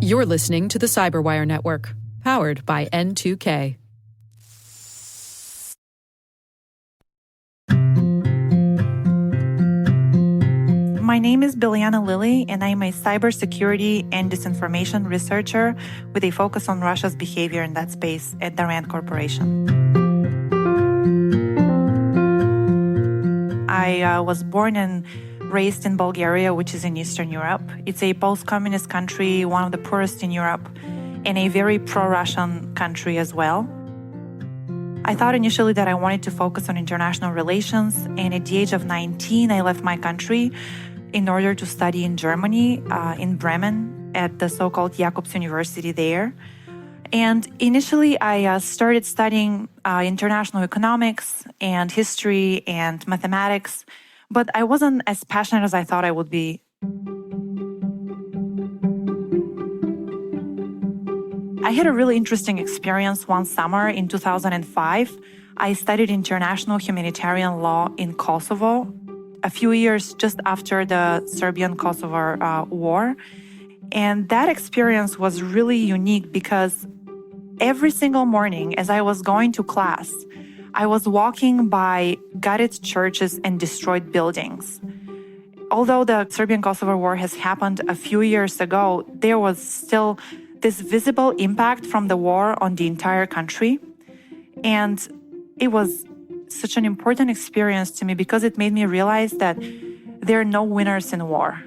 You're listening to the Cyberwire Network, powered by N2K. My name is Bilyana Lilly, and I'm a cybersecurity and disinformation researcher with a focus on Russia's behavior in that space at the RAND Corporation. I was born and raised in Bulgaria, which is in Eastern Europe. It's a post-communist country, one of the poorest in Europe, and a very pro-Russian country as well. I thought initially that I wanted to focus on international relations, and at the age of 19, I left my country in order to study in Germany, in Bremen, at the so-called Jacobs University there. And initially, I started studying international economics and history and mathematics, but I wasn't as passionate as I thought I would be. I had a really interesting experience one summer in 2005. I studied international humanitarian law in Kosovo, a few years just after the Serbian-Kosovo war. And that experience was really unique because every single morning as I was going to class, I was walking by gutted churches and destroyed buildings. Although the Serbian-Kosovo war has happened a few years ago, there was still this visible impact from the war on the entire country. And it was such an important experience to me because it made me realize that there are no winners in war.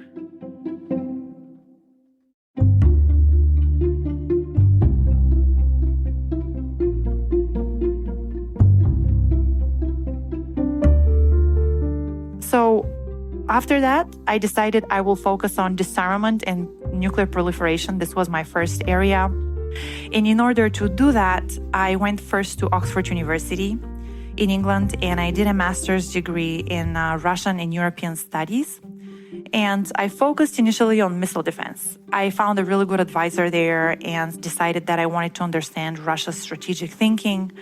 So after that, I decided I will focus on disarmament and nuclear proliferation. This was my first area. And in order to do that, I went first to Oxford University in England, and I did a master's degree in Russian and European studies. And I focused initially on missile defense. I found a really good advisor there and decided that I wanted to understand Russia's strategic thinking.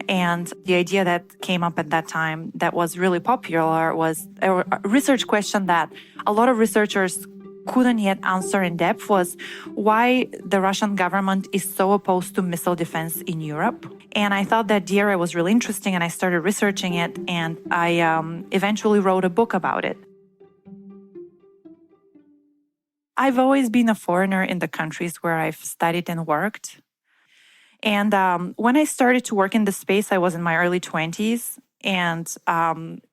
And the idea that came up at that time that was really popular was a research question that a lot of researchers couldn't yet answer in depth was why the Russian government is so opposed to missile defense in Europe. And I thought that the area was really interesting, and I started researching it, and I eventually wrote a book about it. I've always been a foreigner in the countries where I've studied and worked. And when I started to work in the space, I was in my early 20s. And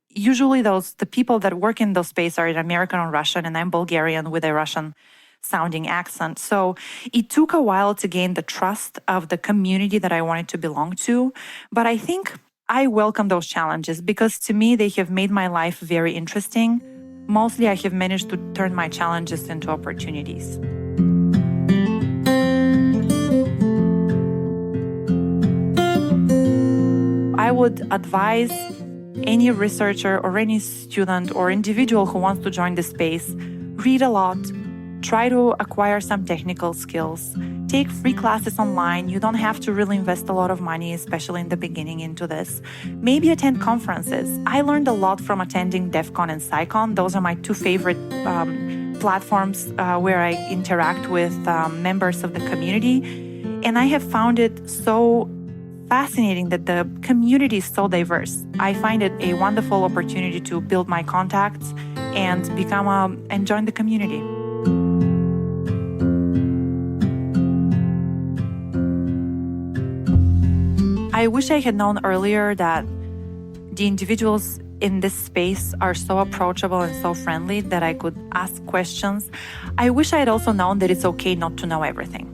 usually the people that work in those space are American or Russian, and I'm Bulgarian with a Russian-sounding accent. So it took a while to gain the trust of the community that I wanted to belong to. But I think I welcome those challenges because to me, they have made my life very interesting. Mostly, I have managed to turn my challenges into opportunities. I would advise any researcher or any student or individual who wants to join the space, read a lot, try to acquire some technical skills, take free classes online. You don't have to really invest a lot of money, especially in the beginning, into this. Maybe attend conferences. I learned a lot from attending DEF CON and SciCon. Those are my two favorite platforms where I interact with members of the community. And I have found it so fascinating that the community is so diverse. I find it a wonderful opportunity to build my contacts and and join the community. I wish I had known earlier that the individuals in this space are so approachable and so friendly that I could ask questions. I wish I had also known that it's okay not to know everything.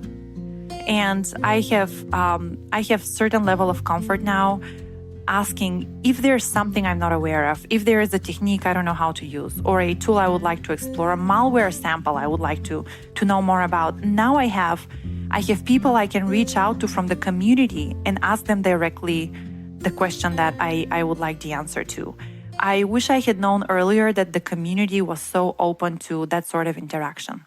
And I have certain level of comfort now asking if there's something I'm not aware of, if there is a technique I don't know how to use, or a tool I would like to explore, a malware sample I would like to know more about. Now I have people I can reach out to from the community and ask them directly the question that I would like the answer to. I wish I had known earlier that the community was so open to that sort of interaction.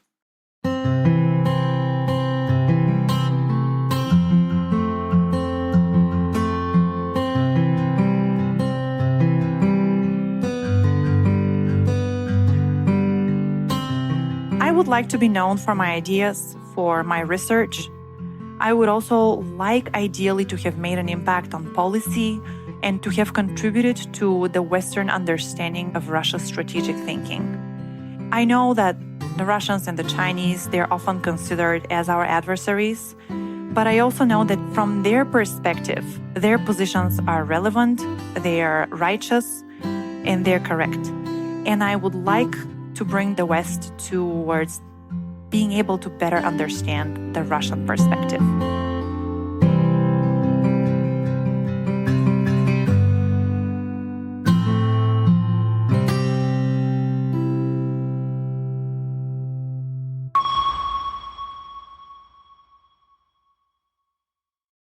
would like to be known for my ideas, for my research. I would also like ideally to have made an impact on policy and to have contributed to the Western understanding of Russia's strategic thinking. I know that the Russians and the Chinese, they're often considered as our adversaries, but I also know that from their perspective, their positions are relevant, they are righteous, and they're correct. And I would like to bring the West towards being able to better understand the Russian perspective.